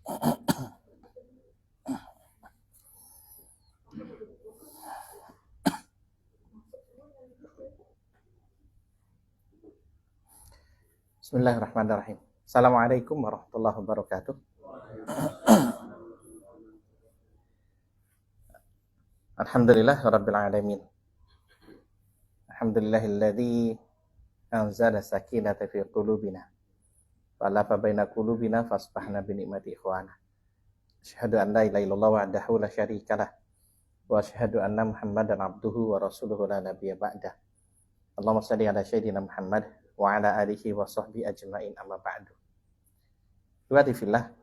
Bismillahirrahmanirrahim. Assalamualaikum warahmatullahi wabarakatuh. Alhamdulillah rabbil alamin. Alhamdulillahilladzi anzala sakinata fi qulubina wa alafa baina qulubina fasbahna bi ni'mati ikhwana. Asyhadu an la ilaha illallah wahdahu la syarikalah wa asyhadu anna Muhammadan abduhu wa rasuluhu la nabiyya ba'dah. Allahumma shalli ala sayyidina Muhammad wa ala alihi wa sahbihi ajma'in amma ba'du. Ikhwati fillah,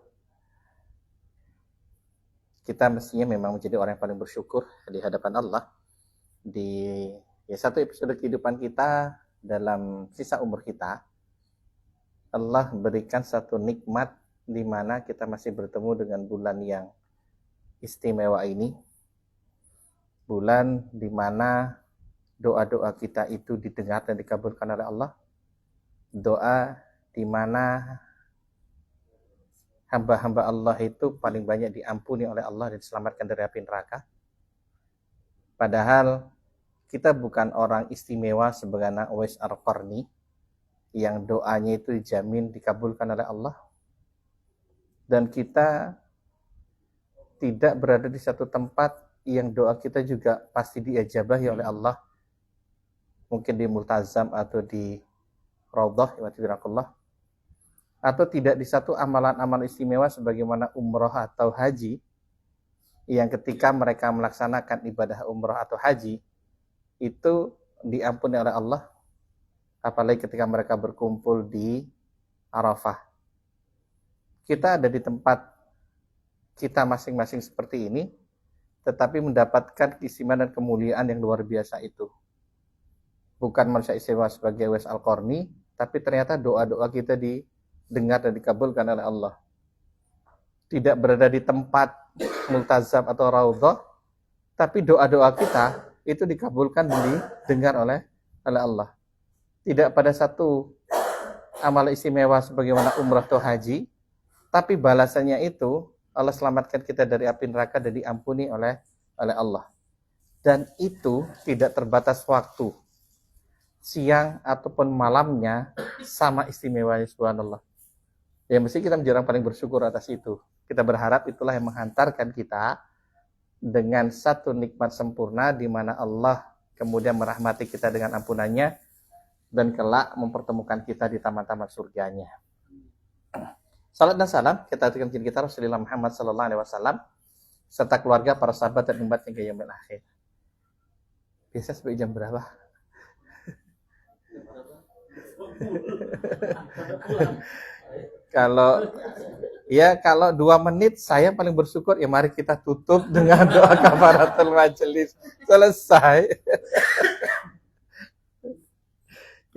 kita mestinya memang menjadi orang yang paling bersyukur di hadapan Allah di satu episode kehidupan kita dalam sisa umur kita. Allah berikan satu nikmat di mana kita masih bertemu dengan bulan yang istimewa ini. Bulan di mana doa-doa kita itu didengar dan dikabulkan oleh Allah. Doa di mana hamba-hamba Allah itu paling banyak diampuni oleh Allah dan diselamatkan dari api neraka. Padahal kita bukan orang istimewa sebagaimana Uwais Al-Qarni yang doanya itu dijamin dikabulkan oleh Allah. Dan kita tidak berada di satu tempat yang doa kita juga pasti diijabahi oleh Allah. Mungkin di multazam atau di Raudhah, atau tidak di satu amalan-amalan istimewa sebagaimana umroh atau haji, yang ketika mereka melaksanakan ibadah umroh atau haji itu diampuni oleh Allah, apalagi ketika mereka berkumpul di Arafah. Kita ada di tempat kita masing-masing seperti ini, tetapi mendapatkan keistimewaan dan kemuliaan yang luar biasa itu. Bukan manusia istimewa sebagai Uwais Al-Qarni, tapi ternyata doa-doa kita didengar dan dikabulkan oleh Allah. Tidak berada di tempat multazam atau raudhah, tapi doa-doa kita itu dikabulkan dan didengar oleh Allah. Tidak pada satu amal istimewa sebagaimana umrah atau haji, tapi balasannya itu Allah selamatkan kita dari api neraka dan diampuni oleh Allah. Dan itu tidak terbatas waktu, siang ataupun malamnya, sama istimewanya, subhanallah. Ya mesti kita menjadi orang paling bersyukur atas itu. Kita berharap itulah yang menghantarkan kita dengan satu nikmat sempurna di mana Allah kemudian merahmati kita dengan ampunannya dan kelak mempertemukan kita di taman-taman surganya. Salat dan salam kita aturkan kita Rasulullah Muhammad sallallahu alaihi wasallam serta keluarga, para sahabat dan umatnya hingga yaumil akhir. Biasa sampai jam berapa? Kalau 2 menit saya paling bersyukur, ya mari kita tutup dengan doa kafaratul majelis. Selesai.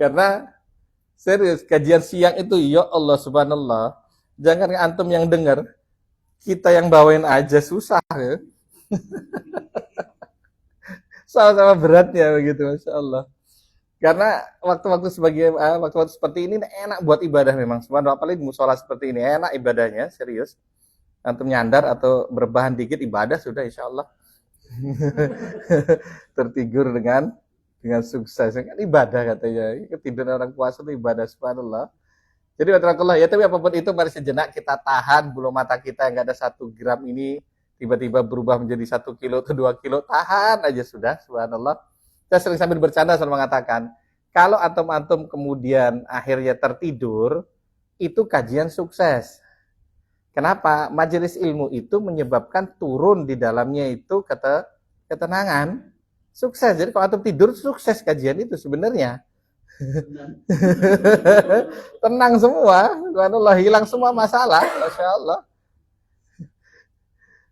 Karena serius kajian siang itu, ya Allah subhanallah, jangan antum yang dengar, kita yang bawain aja susah ya. Sama-sama beratnya begitu, masya Allah. Karena waktu-waktu seperti ini enak buat ibadah memang. Subhanallah, apalagi di musola seperti ini enak ibadahnya, serius. Antum nyandar atau berbahan dikit ibadah sudah insya Allah. Tertidur dengan sukses. Kan ibadah katanya. Ketiduran orang puasa itu ibadah, subhanallah. Jadi ya, tapi apapun itu mari sejenak kita tahan bulu mata kita yang enggak ada 1 gram ini tiba-tiba berubah menjadi 1 kilo atau 2 kilo, tahan aja sudah, subhanallah. Saya sering sambil bercanda selalu mengatakan, kalau antum-antum kemudian akhirnya tertidur, itu kajian sukses. Kenapa? Majelis ilmu itu menyebabkan turun di dalamnya itu ketenangan. Sukses. Jadi kalau antum tidur, sukses kajian itu sebenarnya. Tenang semua. Subhanallah, hilang semua masalah. Masya Allah.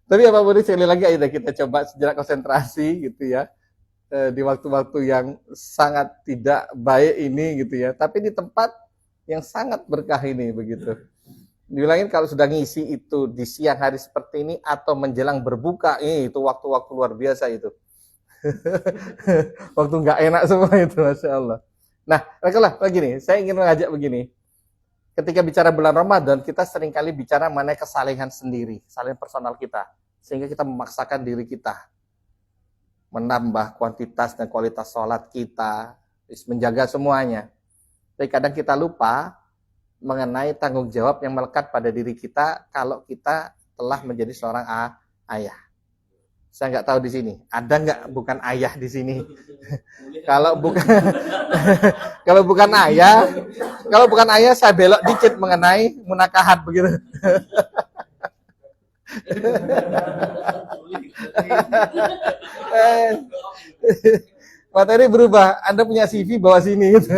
Tapi apapun itu, sekali lagi ayo kita coba sejenak konsentrasi gitu ya. Di waktu-waktu yang sangat tidak baik ini gitu ya, tapi di tempat yang sangat berkah ini begitu. Dibilangin kalau sudah ngisi itu di siang hari seperti ini atau menjelang berbuka, itu waktu-waktu luar biasa itu. Waktu nggak enak semua itu, masya Allah. Nah, begini, saya ingin mengajak begini. ketika bicara bulan Ramadan, kita seringkali bicara mengenai kesalehan sendiri, kesalehan personal kita. Sehingga kita memaksakan diri kita menambah kuantitas dan kualitas sholat kita, menjaga semuanya. Tapi kadang kita lupa mengenai tanggung jawab yang melekat pada diri kita kalau kita telah menjadi seorang ayah. Saya nggak tahu di sini ada nggak bukan ayah di sini. Kalau bukan kalau bukan ayah, saya belok dikit mengenai munakahat begitu. Materi berubah. Anda punya CV bawa sini gitu.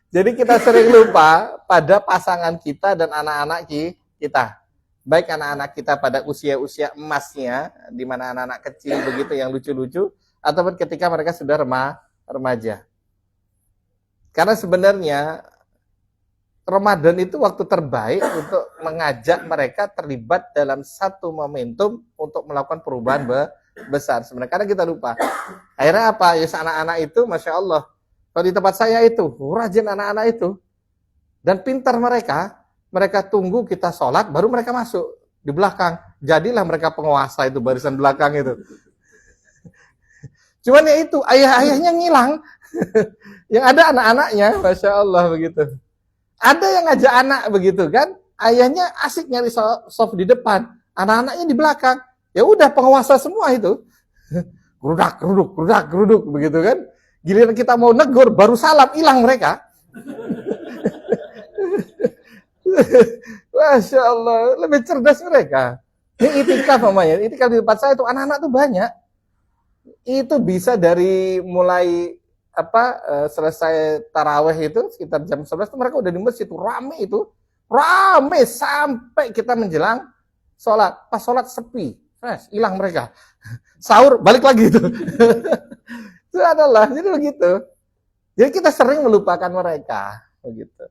Jadi kita sering lupa pada pasangan kita dan anak-anak kita. Baik anak-anak kita pada usia-usia emasnya, di mana anak-anak kecil begitu yang lucu-lucu, ataupun ketika mereka sudah remaja. Karena sebenarnya Ramadan itu waktu terbaik untuk mengajak mereka terlibat dalam satu momentum untuk melakukan perubahan besar. Sebenarnya karena kita lupa. Akhirnya apa? Ya anak-anak itu, Masya Allah. Kalau di tempat saya itu, rajin anak-anak itu. Dan pintar mereka tunggu kita sholat, baru mereka masuk di belakang. Jadilah mereka penguasa itu, barisan belakang itu. Cuman ya itu, ayah-ayahnya ngilang. Yang ada anak-anaknya, Masya Allah begitu. Ada yang ngajak anak begitu kan, ayahnya asik nyari soft di depan, anak-anaknya di belakang. Ya udah penguasa semua itu. Geruduk begitu kan. Giliran kita mau negur, baru salam, hilang mereka. Masya Allah, lebih cerdas mereka. Ini itikaf namanya. Itikaf di tempat saya itu anak-anak tuh banyak. Itu bisa dari mulai selesai taraweh itu sekitar jam 11 itu mereka udah di masjid itu rame sampai kita menjelang sholat. Pas sholat sepi, hilang mereka. Sahur balik lagi itu. Itu adalah jadi begitu. Jadi kita sering melupakan mereka begitu.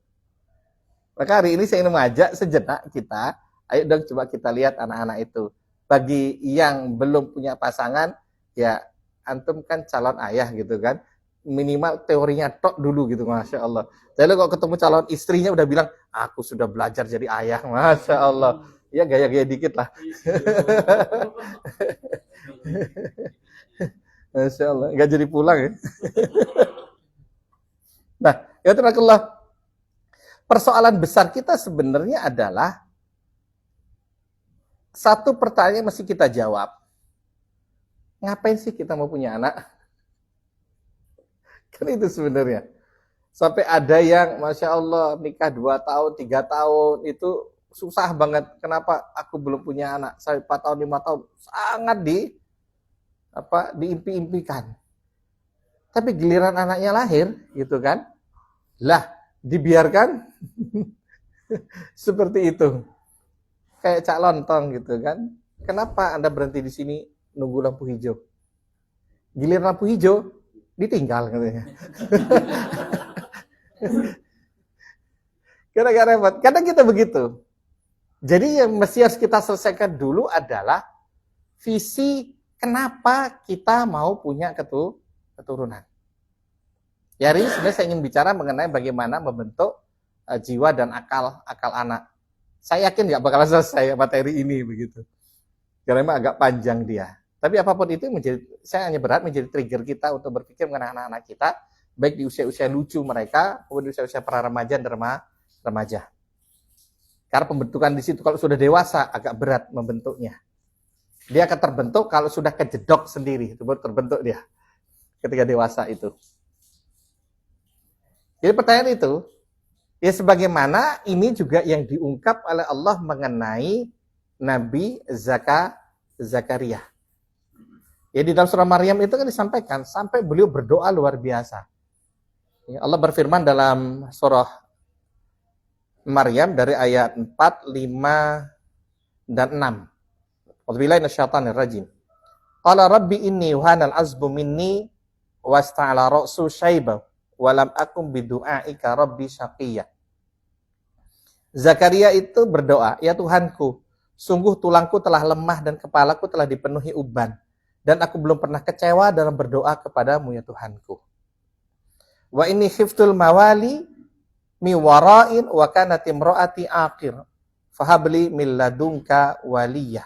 Maka hari ini saya ingin mengajak sejenak kita, ayo dong coba kita lihat anak-anak itu. Bagi yang belum punya pasangan, ya antum kan calon ayah gitu kan. Minimal teorinya tok dulu gitu, Masya Allah. Jadi kalau ketemu calon istrinya udah bilang, aku sudah belajar jadi ayah, Masya Allah. Ya gaya-gaya dikit lah. Masya Allah, nggak jadi pulang ya. Nah, ya terakhirlah. Persoalan besar kita sebenarnya adalah satu pertanyaan yang mesti kita jawab. Ngapain sih kita mau punya anak? Kan itu sebenarnya. Sampai ada yang, Masya Allah, nikah 2 tahun, 3 tahun, itu susah banget. Kenapa aku belum punya anak? Saya 4 tahun, 5 tahun, sangat diimpi-impikan. Tapi giliran anaknya lahir, gitu kan, lah, dibiarkan seperti itu. Kayak cak lontong gitu kan. Kenapa Anda berhenti di sini nunggu lampu hijau? Giliran lampu hijau, ditinggal katanya. Kira-kira repot. Kadang kita begitu. Jadi yang mesti harus kita selesaikan dulu adalah visi kenapa kita mau punya keturunan. Ya hari ini sebenarnya saya ingin bicara mengenai bagaimana membentuk jiwa dan akal anak. Saya yakin nggak bakal selesai materi ini begitu. Karena memang agak panjang dia. Tapi apapun itu saya hanya berharap menjadi trigger kita untuk berpikir mengenai anak-anak kita, baik di usia-usia lucu mereka, maupun di usia-usia pra remaja dan remaja. Karena pembentukan di situ kalau sudah dewasa agak berat membentuknya. Dia akan terbentuk kalau sudah kejedok sendiri, itu baru terbentuk dia ketika dewasa itu. Jadi pertanyaan itu, ya sebagaimana ini juga yang diungkap oleh Allah mengenai Nabi Zakaria. Ya di dalam surah Maryam itu kan disampaikan sampai beliau berdoa luar biasa. Ya, Allah berfirman dalam surah Maryam dari ayat 4, 5 dan 6. Wabillahi minasyaitonir rajim. Qala rabbi inni wahanal azbu minni wasta'ala ra'su syaiba wa lam akum bidu'aika rabbi syaqiyya. Zakaria itu berdoa, ya Tuhanku, sungguh tulangku telah lemah dan kepalaku telah dipenuhi uban. dan aku belum pernah kecewa dalam berdoa kepadamu ya Tuhanku. Wa inni khiftul mawali mi wara'in wa kanat imraati aqir fahabli min ladunka waliyah.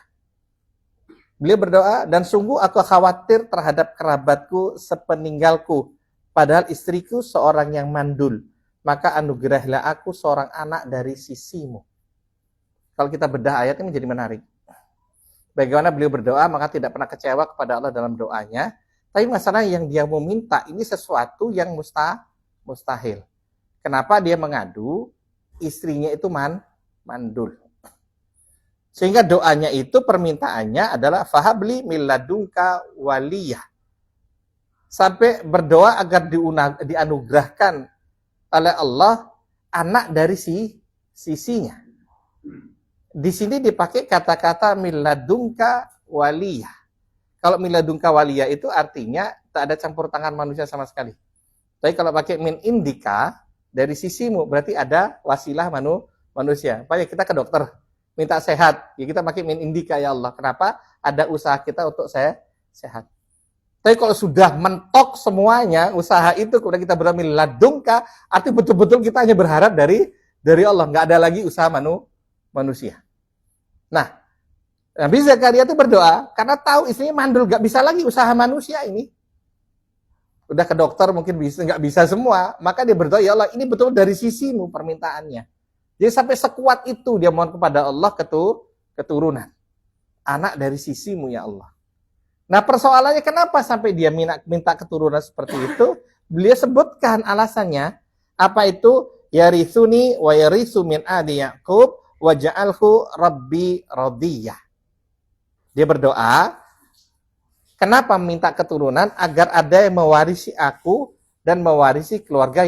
Beliau berdoa, dan sungguh aku khawatir terhadap kerabatku sepeninggalku, padahal istriku seorang yang mandul. Maka anugerahilah aku seorang anak dari sisimu. Kalau kita bedah ayatnya menjadi menarik. Bagaimana beliau berdoa, maka tidak pernah kecewa kepada Allah dalam doanya. Tapi masalah yang dia mau minta ini sesuatu yang mustahil. Kenapa dia mengadu? Istrinya itu mandul. Sehingga doanya itu, permintaannya adalah fahabli min ladunka waliyah. Sampai berdoa agar dianugerahkan oleh Allah anak dari sisinya. Di sini dipakai kata-kata min ladunka waliyah. Kalau min ladunka waliyah itu artinya tak ada campur tangan manusia sama sekali. Tapi kalau pakai min indika, dari sisimu, berarti ada wasilah manusia. Pakai kita ke dokter, minta sehat, ya kita pakai min indika ya Allah. Kenapa? Ada usaha kita untuk sehat. Tapi kalau sudah mentok semuanya, usaha itu, kemudian kita berdoa min ladunka, arti betul-betul kita hanya berharap dari Allah. Nggak ada lagi usaha manusia. Nah, Nabi Zakaria itu berdoa, karena tahu istrinya mandul, nggak bisa lagi usaha manusia ini. Udah ke dokter mungkin bisa, nggak bisa semua. Maka dia berdoa, ya Allah, ini betul dari sisimu permintaannya. Jadi sampai sekuat itu dia mohon kepada Allah keturunan. Anak dari sisimu ya Allah. Nah persoalannya kenapa sampai dia minta keturunan seperti itu? Beliau sebutkan alasannya. Apa itu? Yarithuni wa yarithu min adi Ya'qub wa ja'alhu rabbi radiyah. Dia berdoa, kenapa minta keturunan? Agar ada yang mewarisi aku dan mewarisi keluarga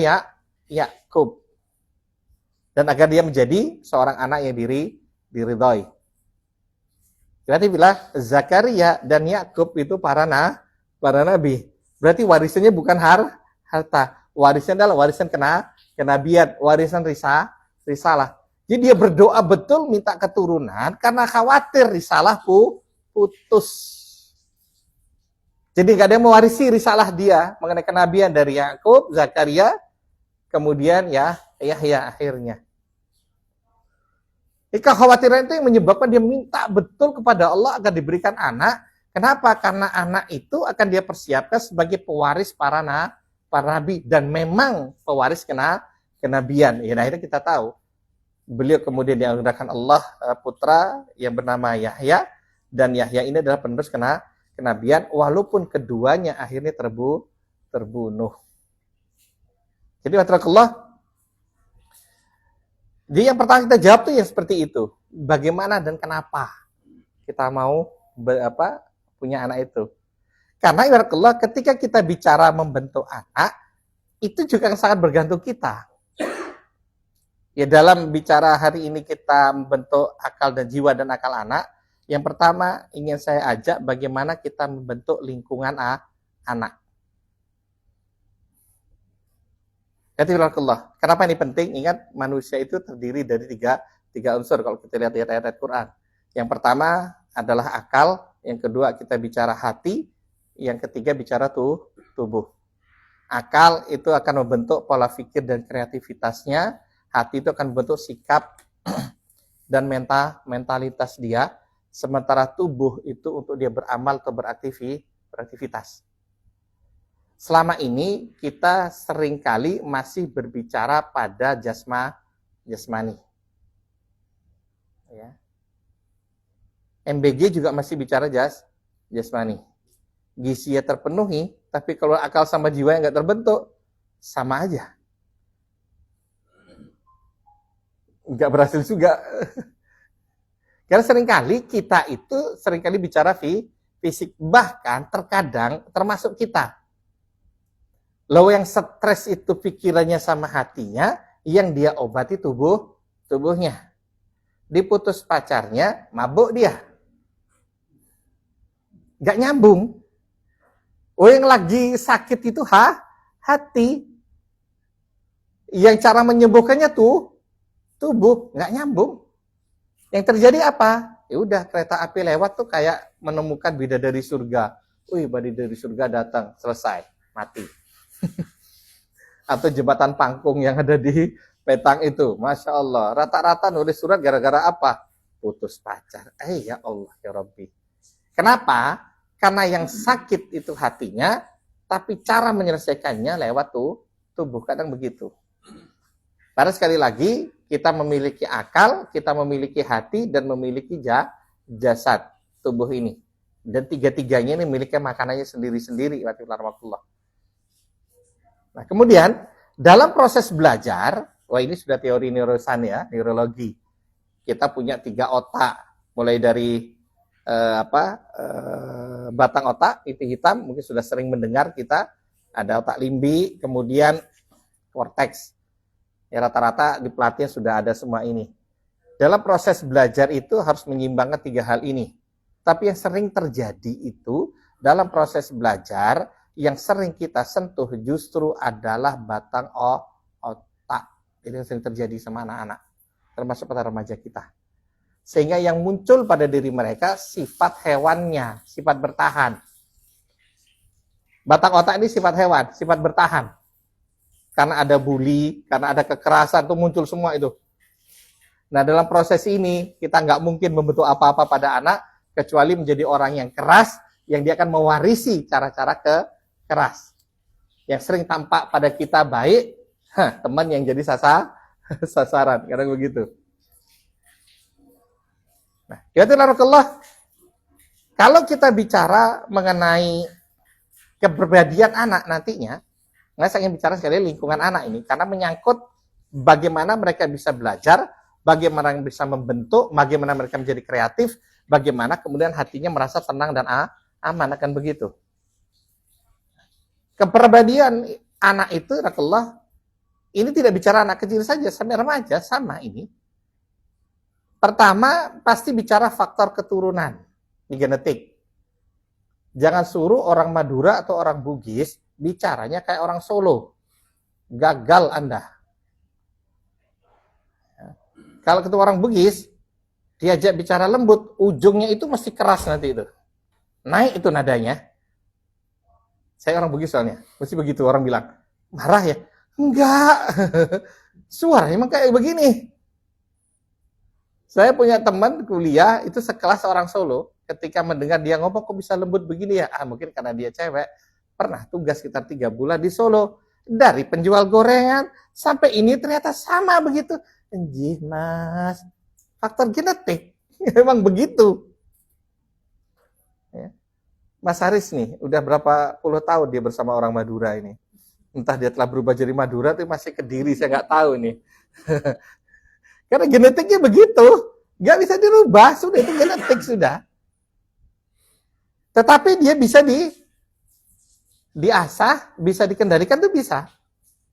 Ya'qub. Dan agar dia menjadi seorang anak yang diridhoi. Berarti bila Zakaria dan Yakub itu para nabi. Berarti warisannya bukan harta. Warisannya adalah warisan kenabian, warisan risalah. Jadi dia berdoa betul minta keturunan karena khawatir risalah putus. Jadi nggak ada yang mewarisi risalah dia mengenai kenabian dari Yakub, Zakaria, kemudian Yahya akhirnya. Kekhawatiran itu yang menyebabkan dia minta betul kepada Allah agar diberikan anak. Kenapa? Karena anak itu akan dia persiapkan sebagai pewaris para nabi. Dan memang pewaris kenabian. Ya, akhirnya kita tahu. Beliau kemudian dianugerahkan Allah putra yang bernama Yahya. Dan Yahya ini adalah penerus kenabian. Walaupun keduanya akhirnya terbunuh. Jadi watrakallah. Jadi yang pertama kita jawab tuh yang seperti itu. Bagaimana dan kenapa kita mau punya anak itu? Karena ibaratullah ketika kita bicara membentuk anak, itu juga sangat bergantung kita. Ya dalam bicara hari ini kita membentuk akal dan jiwa dan akal anak, yang pertama ingin saya ajak bagaimana kita membentuk lingkungan anak. Kenapa ini penting? Ingat, manusia itu terdiri dari tiga unsur kalau kita lihat ayat-ayat Quran. Yang pertama adalah akal, yang kedua kita bicara hati, yang ketiga bicara tubuh. Akal itu akan membentuk pola pikir dan kreativitasnya, hati itu akan membentuk sikap dan mentalitas dia, sementara tubuh itu untuk dia beramal atau beraktivitas. Selama ini kita seringkali masih berbicara pada jasmani. Ya. MBG juga masih bicara jasmani. Gizinya terpenuhi, tapi kalau akal sama jiwa yang nggak terbentuk, sama aja. Nggak berhasil juga. Karena seringkali kita itu bicara fisik, bahkan terkadang termasuk kita. Lalu yang stres itu pikirannya sama hatinya, yang dia obati tubuhnya. Diputus pacarnya, mabuk dia. Gak nyambung. Oh yang lagi sakit itu hati. Yang cara menyembuhkannya tubuh, gak nyambung. Yang terjadi apa? Ya udah kereta api lewat tuh kayak menemukan bidadari surga. wih badai dari surga datang, selesai, mati. Atau jembatan Pangkung yang ada di Petang itu, Masya Allah, rata-rata nulis surat gara-gara apa? Putus pacar. Ya Allah, ya Rabbi. Kenapa? Karena yang sakit itu hatinya, tapi cara menyelesaikannya lewat tubuh, kadang begitu. Karena sekali lagi, kita memiliki akal, kita memiliki hati, dan memiliki jasad tubuh ini. Dan tiga-tiganya ini memiliki makanannya sendiri-sendiri. Nah, kemudian, dalam proses belajar, wah ini sudah teori neurosan ya, neurologi. Kita punya 3 otak, mulai dari batang otak, pipi hitam, mungkin sudah sering mendengar kita, ada otak limbi, kemudian korteks. Ya, rata-rata di pelatihan sudah ada semua ini. Dalam proses belajar itu harus menyeimbangkan 3 hal ini. Tapi yang sering terjadi itu, dalam proses belajar, yang sering kita sentuh justru adalah batang otak. Itu yang sering terjadi sama anak-anak, termasuk pada remaja kita. Sehingga yang muncul pada diri mereka sifat hewannya, sifat bertahan. Batang otak ini sifat hewan, sifat bertahan. Karena ada bully, karena ada kekerasan, itu muncul semua itu. Nah, dalam proses ini, kita nggak mungkin membentuk apa-apa pada anak, kecuali menjadi orang yang keras, yang dia akan mewarisi cara-cara keras. Yang sering tampak pada kita baik, teman yang jadi sasaran, kadang begitu. Nah, ya Allah, kalau kita bicara mengenai kepribadian anak nantinya, saya ingin bicara sekali lingkungan anak ini, karena menyangkut bagaimana mereka bisa belajar, bagaimana bisa membentuk, bagaimana mereka menjadi kreatif, bagaimana kemudian hatinya merasa tenang dan aman, akan begitu. Kepribadian anak itu, Allah, ini tidak bicara anak kecil saja, sampai remaja, sama ini. Pertama, pasti bicara faktor keturunan, di genetik. Jangan suruh orang Madura atau orang Bugis bicaranya kayak orang Solo. Gagal Anda. Kalau ketemu orang Bugis, diajak bicara lembut, ujungnya itu mesti keras nanti itu. Naik itu nadanya. Saya orang Bugis soalnya. Mesti begitu orang bilang, marah ya? Enggak. Suara emang kayak begini. Saya punya teman kuliah, itu sekelas orang Solo. Ketika mendengar dia ngomong, kok bisa lembut begini ya? Mungkin karena dia cewek. Pernah tugas sekitar 3 bulan di Solo. Dari penjual gorengan, sampai ini ternyata sama begitu. Anjir mas, faktor genetik. Memang begitu. Ya. Mas Haris nih, udah berapa puluh tahun dia bersama orang Madura ini. Entah dia telah berubah jadi Madura, tapi masih Kediri, saya nggak tahu nih. Karena genetiknya begitu. Nggak bisa dirubah, sudah itu genetik sudah. Tetapi dia bisa diasah, bisa dikendalikan itu bisa.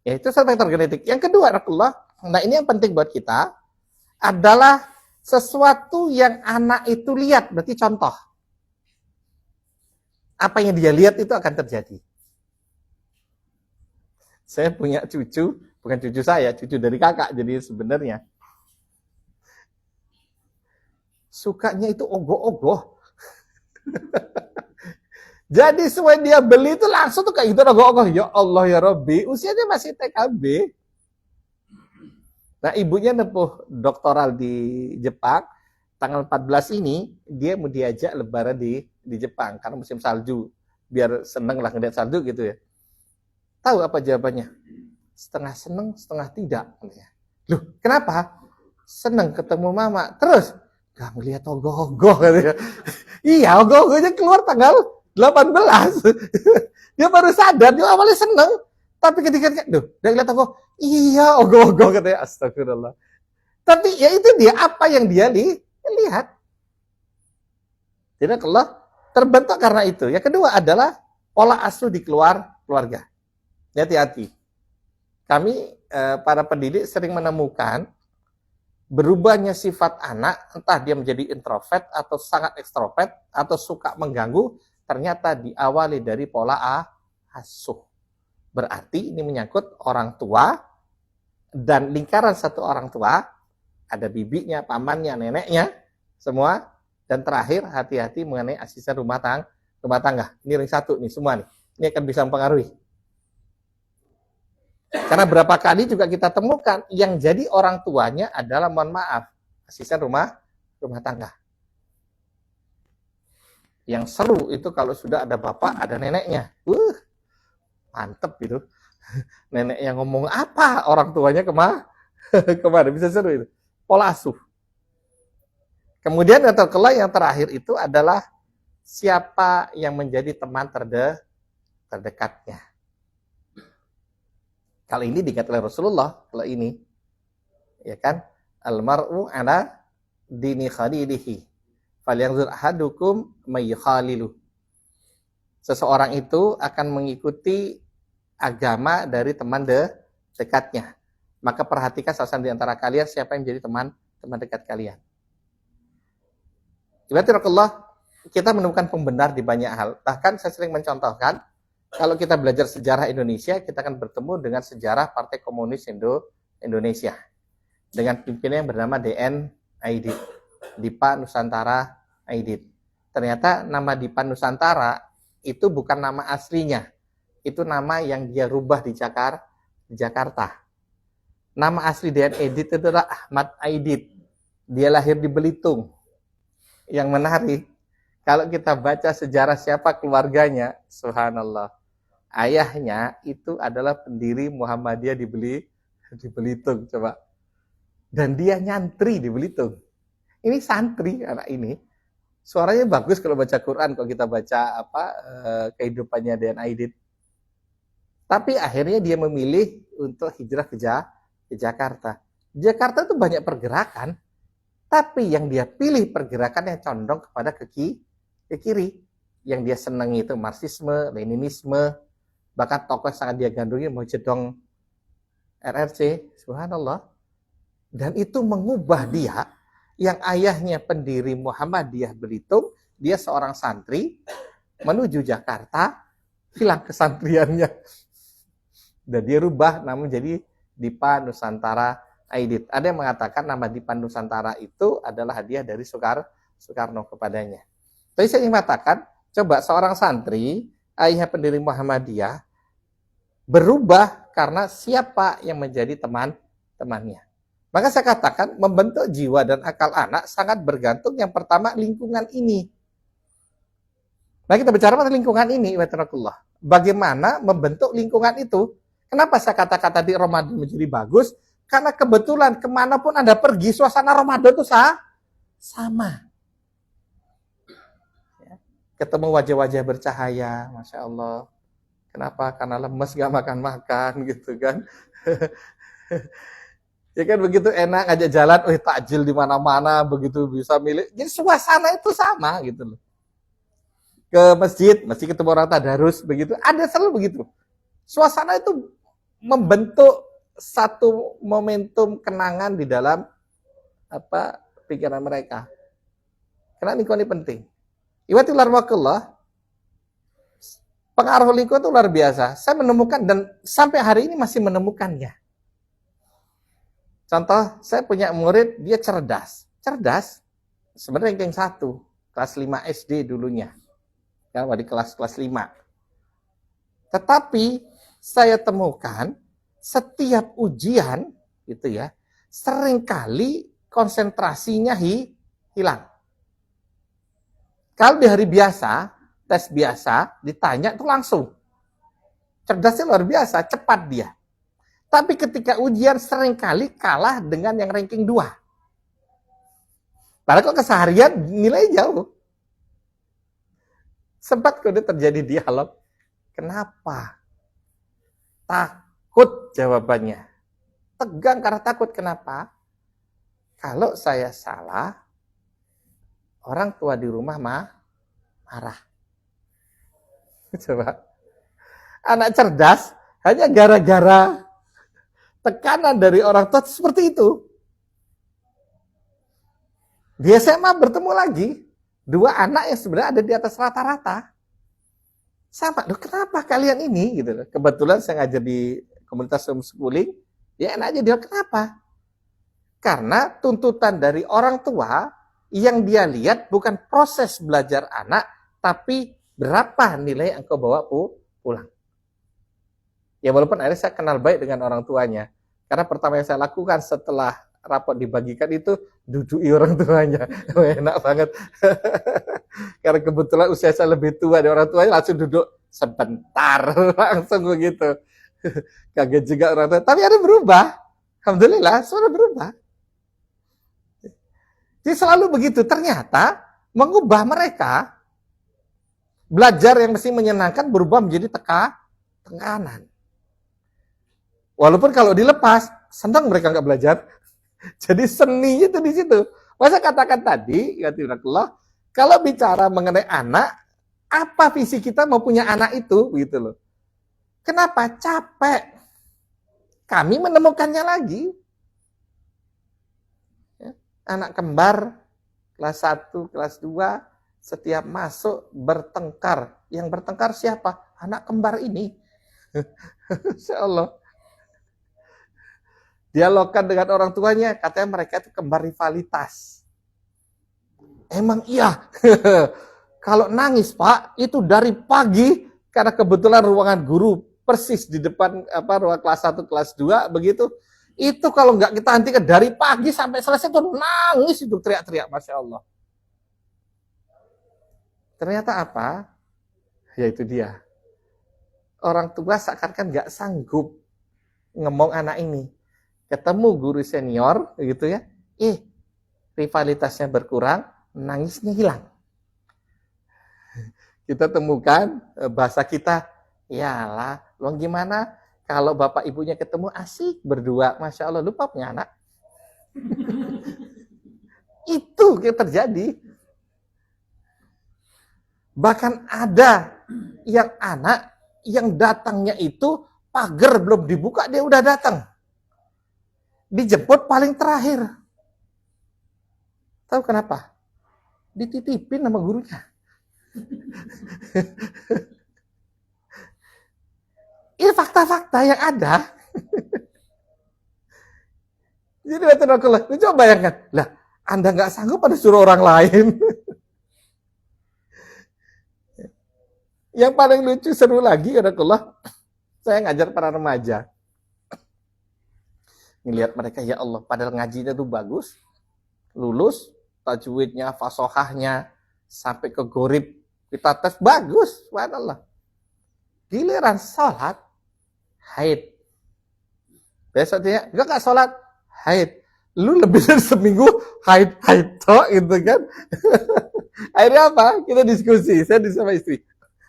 Ya, itu faktor genetik. Yang kedua, Rasulullah, nah ini yang penting buat kita, adalah sesuatu yang anak itu lihat, berarti contoh. Apa yang dia lihat itu akan terjadi. Saya punya cucu, bukan cucu saya, cucu dari kakak, jadi sebenarnya. Sukanya itu ogoh-ogoh. Jadi semua dia beli itu langsung tuh kayak gitu ogoh-ogoh. Ya Allah ya Rabbi, usianya masih TKB. Nah, ibunya nempuh doktoral di Jepang. Tanggal 14 ini dia mau diajak lebaran di Jepang karena musim salju. Biar seneng lah ngeliat salju gitu ya. Tahu apa jawabannya? Setengah seneng, setengah tidak. Loh, kenapa? Seneng ketemu mama. Terus gak ngeliat ogoh-ogoh katanya. Iya, ogoh-ogohnya keluar tanggal 18. Dia baru sadar, dia awalnya seneng. Tapi ketika, udah ngeliat ogoh, iya ogoh-ogoh katanya. Astagfirullah. Tapi ya itu dia, apa yang dia lihat. Jadi Allah terbentuk karena itu. Yang kedua adalah pola asuh di keluarga. Hati-hati. Kami, para pendidik sering menemukan berubahnya sifat anak, entah dia menjadi introvert atau sangat ekstrovert atau suka mengganggu, ternyata diawali dari pola asuh. Berarti ini menyangkut orang tua dan lingkaran satu orang tua, ada bibinya, pamannya, neneknya, semua. Dan terakhir, hati-hati mengenai asisten rumah rumah tangga. Ini ring 1 nih semua nih. Ini akan bisa mempengaruhi. Karena berapa kali juga kita temukan yang jadi orang tuanya adalah, mohon maaf, asisten rumah tangga. Yang seru itu kalau sudah ada bapak, ada neneknya. Mantep gitu. Nenek yang ngomong apa, orang tuanya kemana, bisa seru itu. Pola asuh. Kemudian yang terkelak yang terakhir itu adalah siapa yang menjadi teman terdekatnya. Kalau ini dikatakan oleh Rasulullah, kalau ini, ya kan, almar'u ala dini khalilihi, falyanzur ahadukum may khalilu. Seseorang itu akan mengikuti agama dari teman dekatnya. Maka perhatikan salah satu di antara kalian siapa yang menjadi teman dekat kalian. Ibadillah, kita menemukan pembenar di banyak hal. Bahkan saya sering mencontohkan, kalau kita belajar sejarah Indonesia, kita akan bertemu dengan sejarah Partai Komunis Indonesia. Dengan pimpinan yang bernama DN Aidit. Dipa Nusantara Aidit. Ternyata nama Dipa Nusantara itu bukan nama aslinya. Itu nama yang dia rubah di Jakarta. Nama asli DN Aidit itu adalah Ahmad Aidit. Dia lahir di Belitung. Yang menarik, kalau kita baca sejarah siapa keluarganya, subhanallah. Ayahnya itu adalah pendiri Muhammadiyah di Belitung, coba. Dan dia nyantri di Belitung. Ini santri anak ini. Suaranya bagus kalau baca Quran, kalau kita baca kehidupannya DN Aidit. Tapi akhirnya dia memilih untuk hijrah ke Jakarta. Jakarta itu banyak pergerakan, tapi yang dia pilih pergerakan yang condong kepada ke kiri. Yang dia senangi itu Marxisme, Leninisme, bahkan tokoh sangat dia gandrungi mau jedong RRC, subhanallah. Dan itu mengubah dia, yang ayahnya pendiri Muhammadiyah Belitung, dia seorang santri, menuju Jakarta, hilang kesantriannya. Dan dia rubah nama menjadi Dipa Nusantara Aidit. Ada yang mengatakan nama Dipa Nusantara itu adalah hadiah dari Soekarno kepadanya. Tapi saya ingin mengatakan, coba seorang santri, ayah pendiri Muhammadiyah, berubah karena siapa yang menjadi temannya. Maka saya katakan, membentuk jiwa dan akal anak sangat bergantung yang pertama lingkungan ini. Nah, kita bicara tentang lingkungan ini, bagaimana membentuk lingkungan itu. Kenapa saya katakan tadi Ramadan menjadi bagus? Karena kebetulan kemanapun Anda pergi, suasana Ramadan itu sama. Ketemu wajah-wajah bercahaya, Masya Allah. Kenapa? Karena lemes gak makan-makan gitu kan. Ya kan begitu enak ngajak jalan, takjil di mana-mana, begitu bisa milih. Jadi suasana itu sama gitu loh. Ke masjid ketemu orang tadarus begitu, ada selalu begitu. Suasana itu membentuk satu momentum kenangan di dalam pikiran mereka. Karena lingkungan ini penting. Pengaruh lingkungan itu luar biasa. Saya menemukan dan sampai hari ini masih menemukannya. Contoh, saya punya murid, dia cerdas. Sebenarnya ranking 1, kelas 5 SD dulunya. Ya, di kelas 5. Tetapi saya temukan setiap ujian gitu ya, seringkali konsentrasinya hilang. Kalau di hari biasa, tes biasa, ditanya itu langsung. Cerdasnya luar biasa, cepat dia. Tapi ketika ujian seringkali kalah dengan yang ranking 2. Padahal kok keseharian nilai jauh. Sempat kode terjadi dialog. Kenapa? Takut jawabannya. Tegang karena takut. Kenapa? Kalau saya salah, orang tua di rumah marah. Coba. Anak cerdas hanya gara-gara tekanan dari orang tua seperti itu. Di SMA bertemu lagi 2 anak yang sebenarnya ada di atas rata-rata. Sama, kenapa kalian ini gitu loh. Kebetulan saya ngajar di komunitas homeschooling, ya enak aja dia kenapa? Karena tuntutan dari orang tua yang dia lihat bukan proses belajar anak, tapi berapa nilai yang engkau bawa pulang. Ya walaupun akhirnya saya kenal baik dengan orang tuanya. Karena pertama yang saya lakukan setelah rapot dibagikan itu dudui orang tuanya. Enak banget. Karena kebetulan usia saya lebih tua dari orang tuanya, langsung duduk sebentar. Langsung begitu. Kaget juga orang tua. Tapi ada berubah. Alhamdulillah, sudah berubah. Jadi selalu begitu. Ternyata mengubah mereka, belajar yang mesti menyenangkan berubah menjadi tekanan. Walaupun kalau dilepas, senang mereka nggak belajar. Jadi seni itu di situ. Masa katakan tadi, ya Allah, kalau bicara mengenai anak, apa visi kita mau punya anak itu, gitu loh. Kenapa? Capek. Kami menemukannya lagi. Ya, anak kembar, kelas 1, kelas 2, setiap masuk bertengkar. Yang bertengkar siapa? Anak kembar ini. Insya Allah. Dialogkan dengan orang tuanya, katanya mereka itu kembar rivalitas. Emang iya. Kalau nangis Pak, itu dari pagi, karena kebetulan ruangan guru persis di depan ruang kelas 1, kelas 2, begitu. Itu kalau nggak kita hentikan dari pagi sampai selesai itu nangis, itu teriak-teriak, Masya Allah. Ternyata apa? Ya itu dia. Orang tua seakan-akan nggak sanggup ngomong anak ini. Ketemu guru senior, gitu ya, rivalitasnya berkurang, nangisnya hilang. Kita temukan bahasa kita, yalah, lo gimana kalau bapak ibunya ketemu asik berdua, Masya Allah, lupa punya anak. Itu yang terjadi. Bahkan ada yang anak yang datangnya itu pagar belum dibuka, dia udah datang. Dijemput paling terakhir. Tahu kenapa? Dititipin sama gurunya. Ini fakta-fakta yang ada. Jadi Allah, coba bayangkan. Lah, Anda nggak sanggup pada suruh orang lain. Yang paling lucu seru lagi Allah, saya ngajar para remaja. Ngelihat mereka, ya Allah, padahal ngajinya tuh bagus, lulus, tajwidnya, fasohahnya, sampai ke gorib, kita tes bagus, subhanallah. Giliran sholat, haid. Besok dia, enggak sholat, haid. Lu lebih dari seminggu, haid, toh, gitu kan. Akhirnya apa? Kita diskusi, saya sama istri.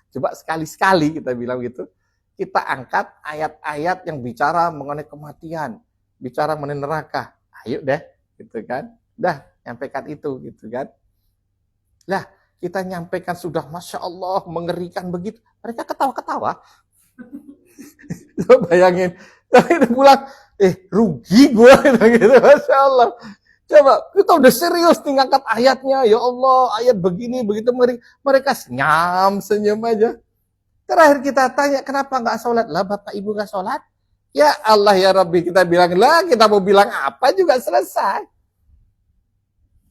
Coba sekali-sekali kita bilang gitu, kita angkat ayat-ayat yang bicara mengenai kematian, bicara mengenai neraka. Ayo deh, gitu kan. Dah, nyampaikan itu, gitu kan. Lah, kita nyampaikan sudah Masya Allah, mengerikan begitu. Mereka ketawa-ketawa. Coba bayangin. Tapi pulang, rugi gue, gitu, Masya Allah. Coba, kita udah serius nih ngangkat ayatnya. Ya Allah, ayat begini, begitu. Mereka senyum aja. Terakhir kita tanya, kenapa nggak sholat? Lah, Bapak Ibu nggak sholat? Ya Allah ya Rabbi, kita bilang lah, kita mau bilang apa juga selesai.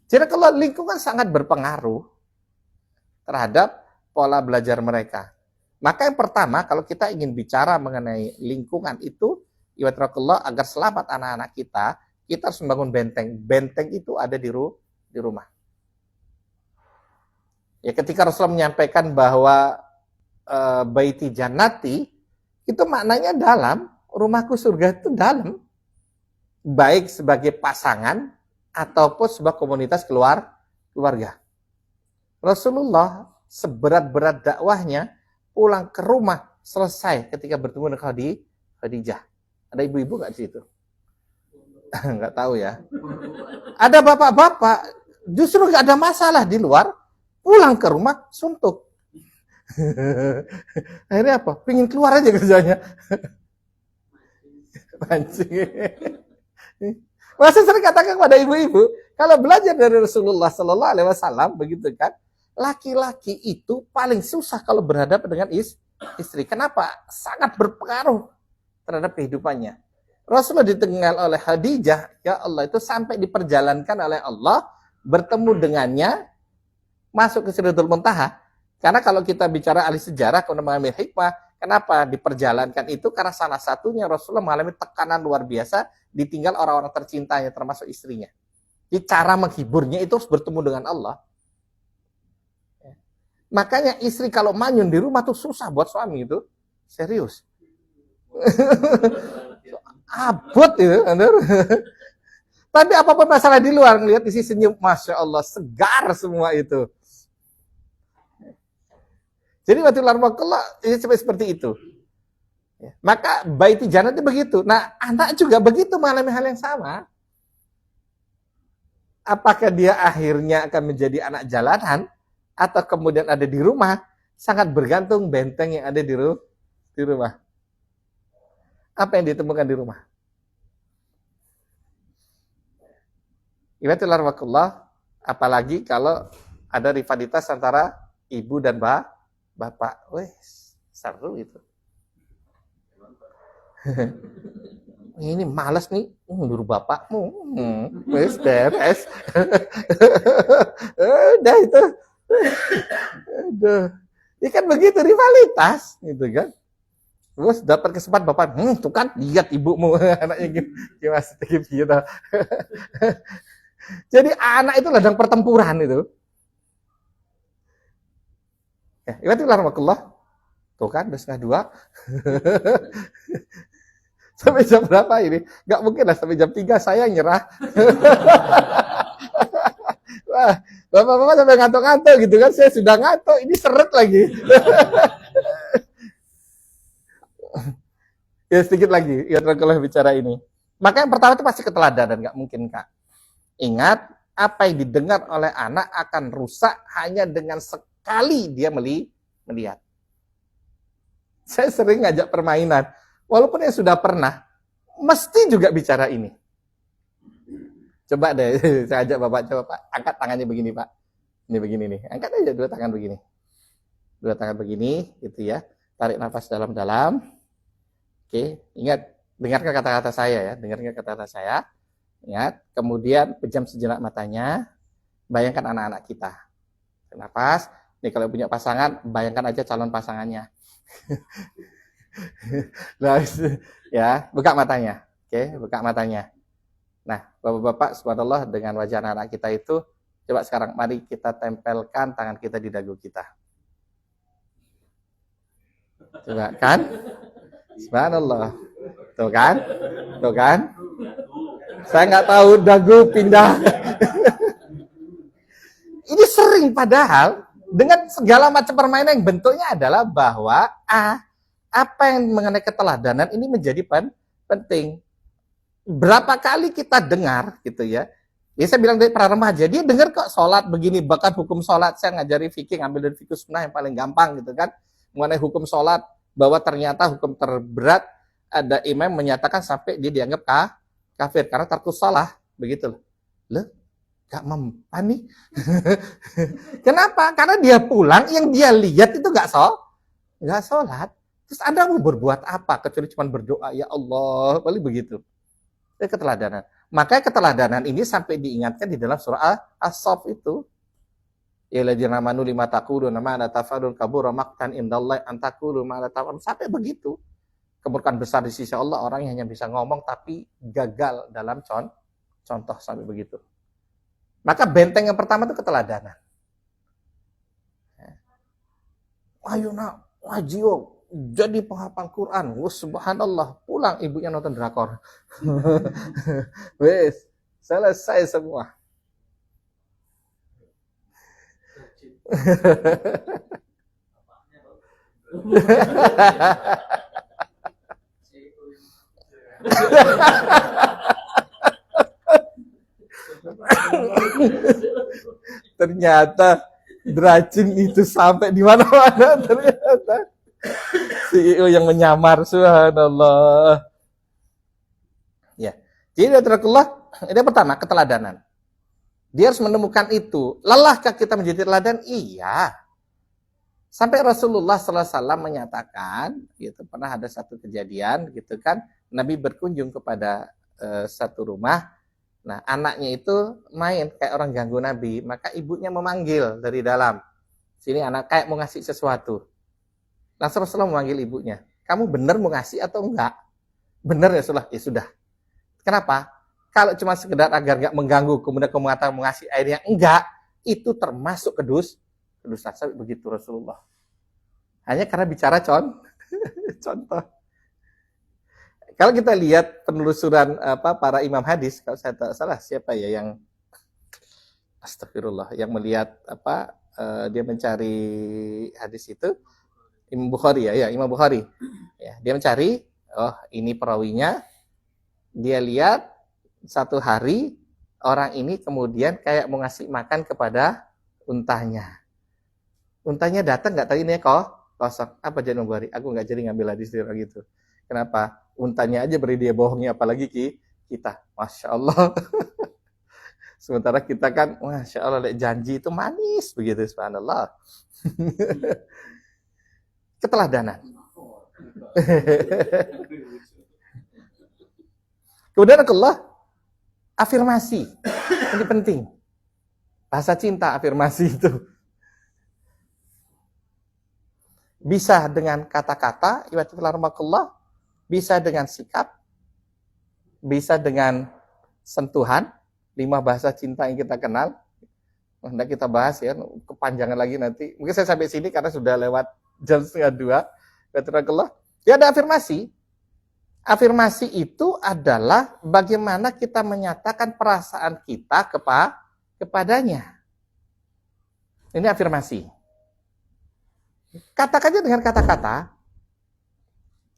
Jadi kalau lingkungan sangat berpengaruh terhadap pola belajar mereka. Maka yang pertama, kalau kita ingin bicara mengenai lingkungan itu, iwatarakallah, agar selamat anak-anak kita harus membangun benteng. Benteng itu ada di rumah. Ya, ketika Rasulullah menyampaikan bahwa baiti jannati, itu maknanya dalam. Rumahku surga itu dalam, baik sebagai pasangan ataupun sebuah komunitas keluarga. Rasulullah seberat-berat dakwahnya pulang ke rumah selesai ketika bertemu dengan Khadijah. Ada ibu-ibu nggak di situ? Nggak tahu ya. Ada bapak-bapak justru nggak ada masalah di luar, pulang ke rumah suntuk. Akhirnya apa? Pengen keluar aja kerjanya. Mancing. Masa sering katakan kepada ibu-ibu, kalau belajar dari Rasulullah Sallallahu Alaihi Wasallam, begitu kan, laki-laki itu paling susah kalau berhadapan dengan istri. Kenapa? Sangat berpengaruh terhadap kehidupannya. Rasulullah ditinggal oleh Khadijah, ya Allah, itu sampai diperjalankan oleh Allah, bertemu dengannya, masuk ke Sidratul Muntaha. Karena kalau kita bicara ahli sejarah, kalau mengambil hikmah, kenapa diperjalankan itu? Karena salah satunya Rasulullah mengalami tekanan luar biasa, ditinggal orang-orang tercintanya, termasuk istrinya. Jadi cara menghiburnya itu harus bertemu dengan Allah. Makanya istri kalau manyun di rumah tuh susah buat suami itu. Serius. Abot itu. Tapi apapun masalah di luar, ngelihat isi senyum, Masya Allah, segar semua itu. Jadi waktu larmakullah, ini seperti itu. Maka baiti jannah itu begitu. Nah, anak juga begitu mengalami hal yang sama. Apakah dia akhirnya akan menjadi anak jalanan, atau kemudian ada di rumah, sangat bergantung benteng yang ada di rumah. Apa yang ditemukan di rumah? Ibatul arwakullah, apalagi kalau ada rivalitas antara ibu dan bapak. Wih, seru itu. Ini malas nih, nyuruh bapakmu. Wis beres. Udah itu. Aduh. Ini kan begitu rivalitas, gitu kan. Terus dapat kesempatan bapak, tuh kan lihat ibumu, anaknya gitu. Jadi anak itu ladang pertempuran itu. Ya, itu rahmatullah. Tuh kan, udah 1:30. Sampai jam berapa ini? Gak mungkin lah, sampai jam 3 saya nyerah. Wah, bapak-bapak sampai ngantuk-ngantuk gitu kan. Saya sudah ngantuk, ini seret lagi. Ya sedikit lagi, ya kalau bicara ini. Maka yang pertama itu pasti keteladanan, gak mungkin Kak. Ingat, apa yang didengar oleh anak akan rusak hanya dengan sekali dia melihat. Saya sering ngajak permainan, walaupun yang sudah pernah, mesti juga bicara ini. Coba deh, saya ajak Bapak, coba Pak, angkat tangannya begini Pak. Ini begini nih, angkat aja 2 tangan begini. 2 tangan begini, gitu ya. Tarik nafas dalam-dalam. Oke, ingat, dengarkan kata-kata saya ya, dengarkan kata-kata saya. Ingat, kemudian pejam sejenak matanya, bayangkan anak-anak kita. Nafas, nih kalau punya pasangan, bayangkan aja calon pasangannya. Nah, ya, buka matanya. Oke, buka matanya. Nah, Bapak-bapak, subhanallah, dengan wajah anak-anak kita itu, coba sekarang mari kita tempelkan tangan kita di dagu kita. Coba kan? Subhanallah. Tuh kan? Tuh kan? Saya nggak tahu dagu pindah. Ini sering padahal dengan segala macam permainan yang bentuknya adalah bahwa apa yang mengenai keteladanan ini menjadi penting. Berapa kali kita dengar gitu ya. Ya saya bilang dari para remaja, dia dengar kok sholat begini, bahkan hukum sholat saya ngajari fikih, ngambil dari fikih sunnah yang paling gampang gitu kan. Mengenai hukum sholat, bahwa ternyata hukum terberat ada imam menyatakan sampai dia dianggap kafir karena tarkus shalah, begitu loh. Gak mempan nih. Kenapa? Karena dia pulang, yang dia lihat itu gak sholat. Terus Anda mau berbuat apa kecuali cuma berdoa, ya Allah, paling begitu. Itu keteladanan. Makanya keteladanan ini sampai diingatkan di dalam surah As-Saff itu. Ya ladzina amanu lima taquluna ma la taf'alun kabura maqtan indallahi an taqulu ma la taf'alun. Sampai begitu. Kemurkaan besar di sisi Allah, orang yang hanya bisa ngomong tapi gagal dalam contoh sampai begitu. Maka benteng yang pertama itu keteladanan. Ayo nak, wajib jadi penghafal Quran. Subhanallah, pulang ibunya nonton drakor. Wes, selesai semua. Ternyata dracing itu sampai di mana-mana ternyata. CEO yang menyamar, subhanallah. Ya. Jadi ini pertama keteladanan. Dia harus menemukan itu. Lelahkah kita menjadi teladan? Iya. Sampai Rasulullah SAW menyatakan, gitu, pernah ada satu kejadian, gitu kan, Nabi berkunjung kepada satu rumah. Nah, anaknya itu main kayak orang ganggu Nabi, maka ibunya memanggil dari dalam. Sini anak kayak mau ngasih sesuatu. Langsung Rasulullah memanggil ibunya. Kamu benar mau ngasih atau enggak? Benar ya Rasulullah? Ya sudah. Kenapa? Kalau cuma sekedar agar enggak mengganggu, kemudian kamu mengatakan mau ngasih air yang enggak, itu termasuk kedustaan. Sampai begitu Rasulullah. Hanya karena bicara contoh. Kalau kita lihat penelusuran para imam hadis, kalau saya tak salah siapa ya yang astagfirullah yang melihat dia mencari hadis itu Imam Bukhari ya Imam Bukhari ya, dia mencari ini perawinya, dia lihat satu hari orang ini kemudian kayak mau ngasih makan kepada untanya datang nggak tadi ini kosong. Apa jadi Imam Bukhari? Aku nggak jadi ngambil hadis dia gitu. Kenapa? Untanya aja beri dia bohongnya, apalagi kita. Masya Allah. Sementara kita kan, Masya Allah, janji itu manis begitu, subhanallah. Keteladanan. Kemudian Allah, afirmasi. Ini penting. Bahasa cinta afirmasi itu. Bisa dengan kata-kata, bisa dengan sikap, bisa dengan sentuhan. 5 bahasa cinta yang kita kenal. Nah, kita bahas ya, kepanjangan lagi nanti. Mungkin saya sampai sini karena sudah lewat jam 1:30. Ya ada afirmasi. Afirmasi itu adalah bagaimana kita menyatakan perasaan kita kepadanya. Ini afirmasi. Katakannya dengan kata-kata,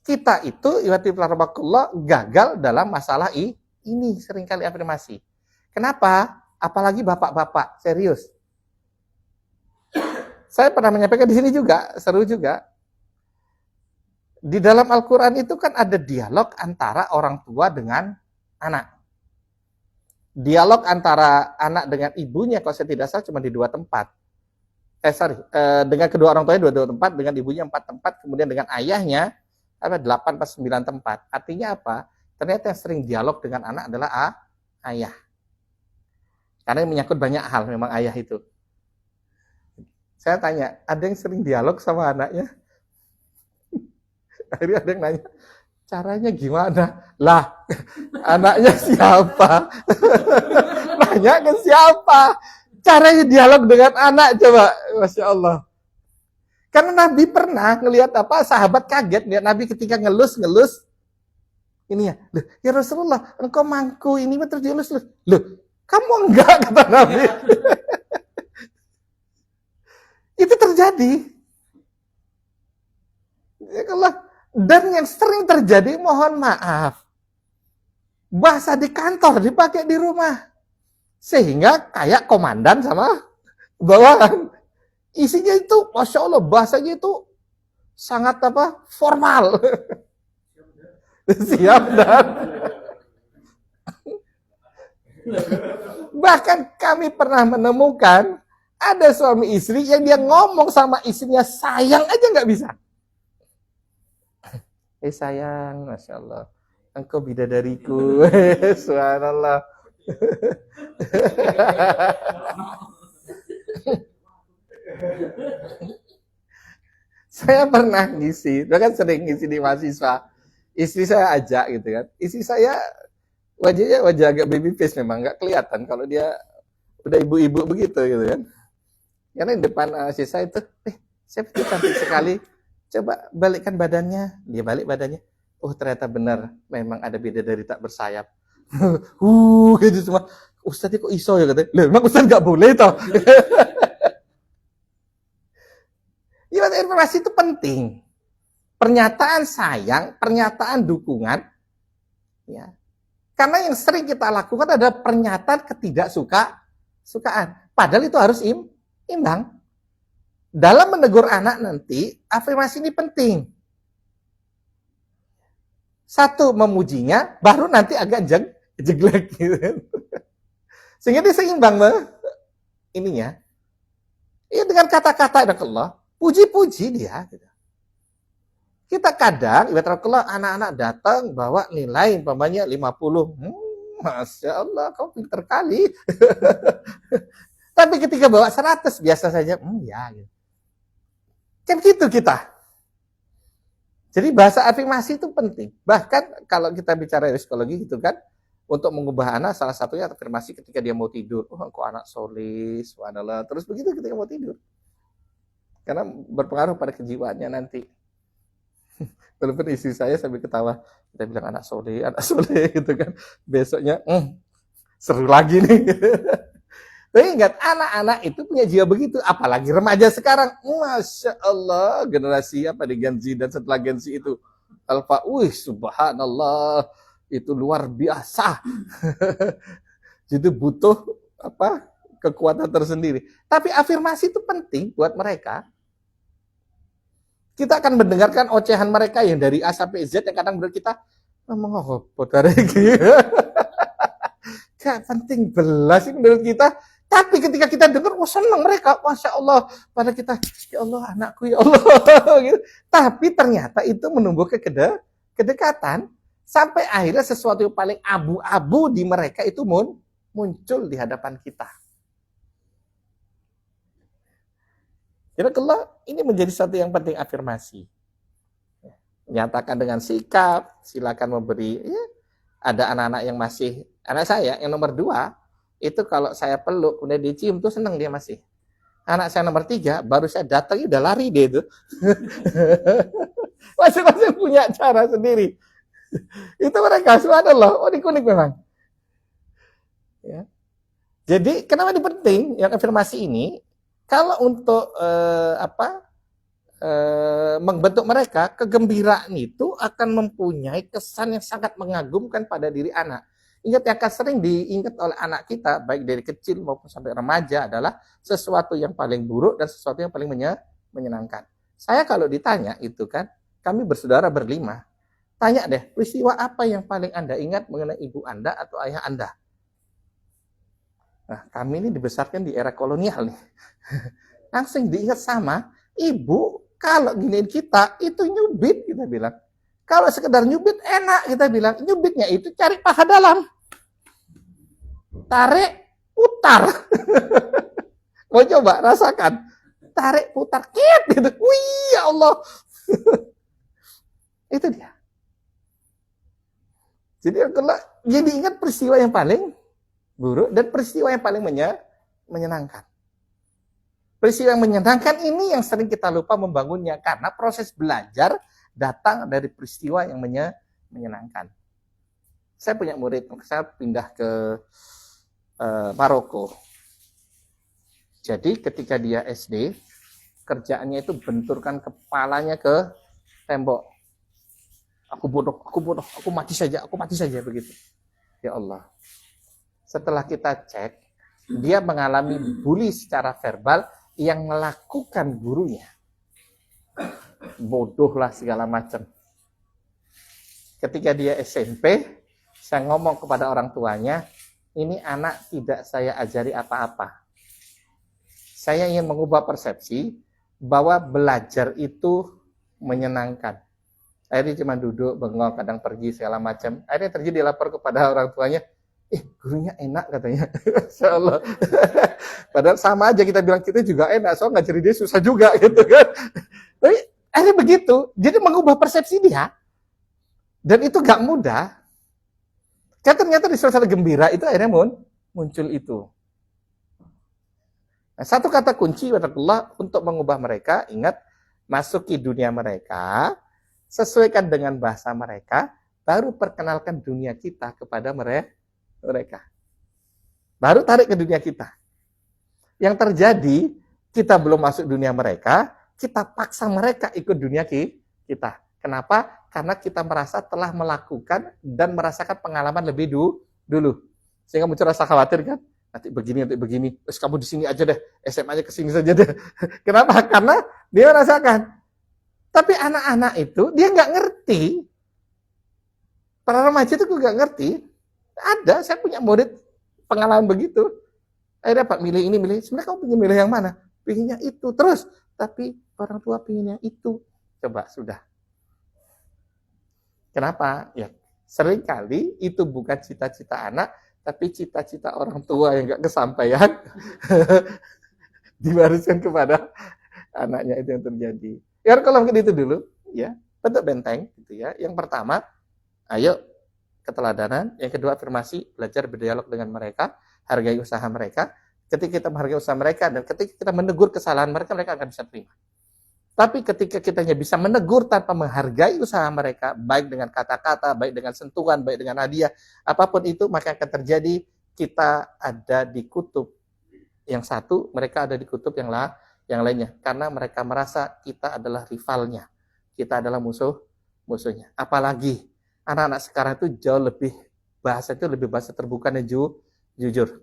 kita itu gagal dalam masalah ini seringkali afirmasi. Kenapa? Apalagi bapak-bapak, serius. Saya pernah menyampaikan di sini juga, seru juga. Di dalam Al-Quran itu kan ada dialog antara orang tua dengan anak. Dialog antara anak dengan ibunya, kalau saya tidak salah cuma di 2 tempat. Dengan kedua orang tuanya 2 tempat, dengan ibunya 4 tempat, kemudian dengan ayahnya 8 atau 9 tempat. Artinya apa? Ternyata yang sering dialog dengan anak adalah ayah. Karena yang menyangkut banyak hal memang ayah itu. Saya tanya, ada yang sering dialog sama anaknya? Akhirnya ada yang nanya, caranya gimana? Lah, anaknya siapa? Nanya ke siapa? Caranya dialog dengan anak, coba. Masya Allah. Karena Nabi pernah ngelihat sahabat kaget, lihat Nabi ketika ngelus. Ini ya Rasulullah, engkau mangku ini terus dielus. Loh, kamu enggak, kata Nabi. Itu terjadi. Dan yang sering terjadi, mohon maaf, bahasa di kantor dipakai di rumah. Sehingga kayak komandan sama bawahan. Isinya itu, Masya Allah, bahasanya itu sangat formal. Siap dan bahkan kami pernah menemukan ada suami istri yang dia ngomong sama istrinya sayang aja nggak bisa. Sayang, Masya Allah, engkau bidadariku. Subhanallah. Saya pernah ngisi, bahkan sering ngisi di mahasiswa. Istri saya ajak gitu kan. Istri saya wajahnya wajah agak baby face, memang nggak kelihatan kalau dia udah ibu-ibu begitu gitu kan. Karena di depan si saya itu, saya itu cantik sekali. Coba balikkan badannya. Dia balik badannya. Oh ternyata benar, memang ada bidadari tak bersayap. Gitu semua. Ustaz kok iso ya katanya. Loh, emang Ustaz nggak boleh toh? Ya, informasi itu penting. Pernyataan sayang, pernyataan dukungan, ya. Karena yang sering kita lakukan adalah pernyataan ketidaksukaan. Padahal itu harus imbang. Dalam menegur anak nanti, afirmasi ini penting. Satu, memujinya, baru nanti agak jeglek gitu. Sehingga dia seimbang ininya. Ya dengan kata-kata Allah, puji-puji dia gitu. Kita kadang, anak-anak datang bawa nilai umpamanya 50. Masya Allah, kau pinter kali. Tapi ketika bawa 100, biasa saja, ya. Gitu. Kan gitu kita. Jadi bahasa afirmasi itu penting. Bahkan kalau kita bicara psikologi gitu kan, untuk mengubah anak salah satunya afirmasi ketika dia mau tidur. Oh, kok anak soleh, subhanallah. Terus begitu ketika mau tidur. Karena berpengaruh pada kejiwaannya nanti. Walaupun istri saya sambil ketawa, kita bilang anak soleh gitu kan. Besoknya, seru lagi nih. Tapi ingat, anak-anak itu punya jiwa begitu. Apalagi remaja sekarang. Masya Allah, generasi apa di Gen Z dan setelah Gen Z itu. Alfa, subhanallah. Itu luar biasa. Jadi butuh apa kekuatan tersendiri. Tapi afirmasi itu penting buat mereka. Kita akan mendengarkan ocehan mereka yang dari A sampai Z yang kadang menurut kita mengobot dari gak penting belas sih menurut kita. Tapi ketika kita dengar, senang mereka, Masya Allah. Pada kita, ya Allah anakku, ya Allah. Gitu. Tapi ternyata itu menumbuhkan kedekatan. Sampai akhirnya sesuatu yang paling abu-abu di mereka itu muncul di hadapan kita. Jadi kalau ini menjadi satu yang penting afirmasi. Nyatakan dengan sikap, silakan memberi. Ya, ada anak-anak yang masih, anak saya yang nomor 2, itu kalau saya peluk, kemudian dicium tuh senang dia masih. Anak saya nomor 3, baru saya datang, udah lari dia itu. Masing-masing punya cara sendiri. Itu mereka, subhanallah, unik-unik memang. Ya. Jadi kenapa ini penting yang afirmasi ini? Kalau untuk membentuk mereka, kegembiraan itu akan mempunyai kesan yang sangat mengagumkan pada diri anak. Ingat yang akan sering diingat oleh anak kita, baik dari kecil maupun sampai remaja adalah sesuatu yang paling buruk dan sesuatu yang paling menyenangkan. Saya kalau ditanya itu kan, kami bersaudara berlima, tanya deh, peristiwa apa yang paling Anda ingat mengenai ibu Anda atau ayah Anda? Nah, kami ini dibesarkan di era kolonial nih. Langsung diingat sama ibu, kalau giniin kita, itu nyubit, kita bilang. Kalau sekedar nyubit, enak, kita bilang. Nyubitnya itu cari paha dalam. Tarik, putar. Mau coba, rasakan. Tarik, putar, kit, gitu. Wih, ya Allah. Itu dia. Jadi ingat peristiwa yang paling buruk dan peristiwa yang paling menyenangkan. Peristiwa yang menyenangkan ini yang sering kita lupa membangunnya karena proses belajar datang dari peristiwa yang menyenangkan. Saya punya murid, saya pindah ke Maroko. Jadi ketika dia SD, kerjaannya itu benturkan kepalanya ke tembok. Aku bodoh, aku mati saja begitu. Ya Allah. Setelah kita cek, dia mengalami bully secara verbal yang melakukan gurunya. Bodoh lah segala macam. Ketika dia SMP, saya ngomong kepada orang tuanya, ini anak tidak saya ajari apa-apa. Saya ingin mengubah persepsi bahwa belajar itu menyenangkan. Akhirnya cuma duduk, bengong, kadang pergi segala macam. Akhirnya terjadi lapor kepada orang tuanya, gurunya enak katanya. Insya Allah. Padahal sama aja kita bilang kita juga enak, soal ngajari dia susah juga gitu kan. Tapi akhirnya begitu. Jadi mengubah persepsi dia. Dan itu gak mudah. Kan ternyata di suasana gembira itu akhirnya muncul itu. Nah, satu kata kunci untuk mengubah mereka, ingat, masuki dunia mereka, sesuaikan dengan bahasa mereka, baru perkenalkan dunia kita kepada mereka. Baru tarik ke dunia kita. Yang terjadi, kita belum masuk dunia mereka, kita paksa mereka ikut dunia kita. Kenapa? Karena kita merasa telah melakukan dan merasakan pengalaman lebih dulu. Sehingga muncul rasa khawatir kan? Nanti begini. Terus kamu di sini aja deh, SMA-nya ke sini saja deh. Kenapa? Karena dia merasakan. Tapi anak-anak itu, dia nggak ngerti. Para remaja itu nggak ngerti. Ada, saya punya murid pengalaman begitu. Akhirnya Pak milih ini, sebenarnya kamu ingin milih yang mana? Pinginnya itu terus, tapi orang tua pingin yang itu. Coba, sudah. Kenapa? Ya, seringkali itu bukan cita-cita anak, tapi cita-cita orang tua yang nggak kesampaian, diwariskan kepada Anaknya itu yang terjadi. Ya kalau mungkin itu dulu, ya bentuk benteng, gitu ya. Yang pertama, ayo keteladanan. Yang kedua, afirmasi, belajar berdialog dengan mereka, hargai usaha mereka. Ketika kita menghargai usaha mereka dan ketika kita menegur kesalahan mereka, mereka akan bisa terima. Tapi ketika kita bisa menegur tanpa menghargai usaha mereka, baik dengan kata-kata, baik dengan sentuhan, baik dengan hadiah, apapun itu, maka akan terjadi kita ada di kutub yang satu, mereka ada di kutub yang lainnya. Karena mereka merasa kita adalah rivalnya, kita adalah musuhnya. Apalagi anak-anak sekarang itu jauh lebih bahasa terbuka dan jujur.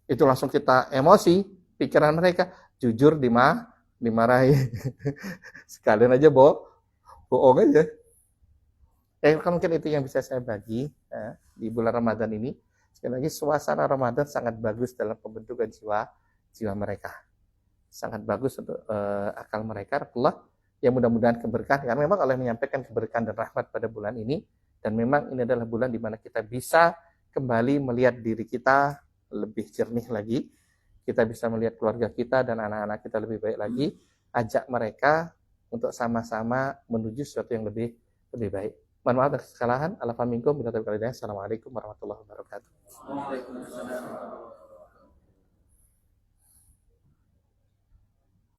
Itu langsung kita emosi, pikiran mereka jujur dimarahi. Sekalian aja bohong aja. Mungkin itu yang bisa saya bagi di bulan Ramadan ini. Sekali lagi, suasana Ramadan sangat bagus dalam pembentukan jiwa mereka. Sangat bagus untuk akal mereka. Allah yang mudah-mudahan keberkahan. Karena memang Allah menyampaikan keberkahan dan rahmat pada bulan ini. Dan memang ini adalah bulan di mana kita bisa kembali melihat diri kita lebih jernih lagi. Kita bisa melihat keluarga kita dan anak-anak kita lebih baik lagi. Ajak mereka untuk sama-sama menuju sesuatu yang lebih baik. Mohon maaf atas kesalahan. Assalamualaikum warahmatullahi wabarakatuh.